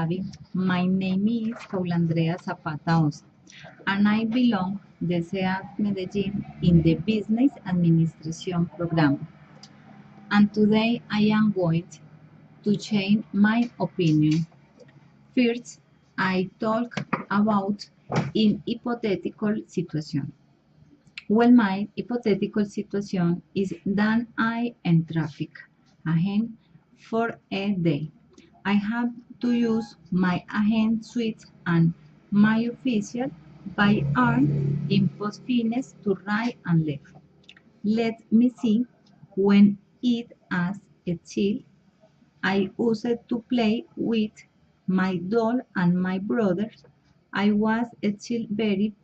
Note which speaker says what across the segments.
Speaker 1: Gaby. My name is Paula Andrea Zapata Osa, and I belong the SEAT Medellin in the Business Administration program. And today I am going to change my opinion. First, I talk about in hypothetical situation. Well, my hypothetical situation is that I am traffic agent for a day. I have to use my agent suite and my official by arm in post fitness to right and left. Let me see when it as a child I used to play with my doll and my brothers. I was a child very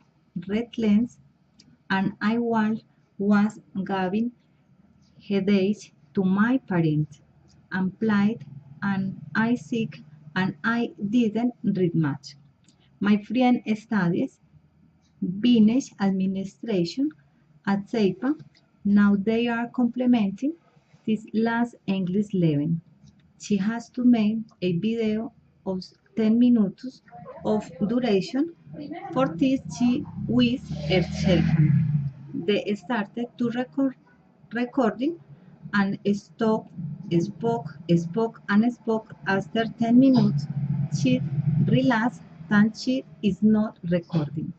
Speaker 1: restless and I was giving headaches to my parents and played and I sick and I didn't read much. My friend studies business administration at CEPA. Now they are complementing this last English level. She has to make a video of 10 minutes of duration for this she with her cell phone. They started to recording and spoke and spoke. After 10 minutes, she realized that she is not recording.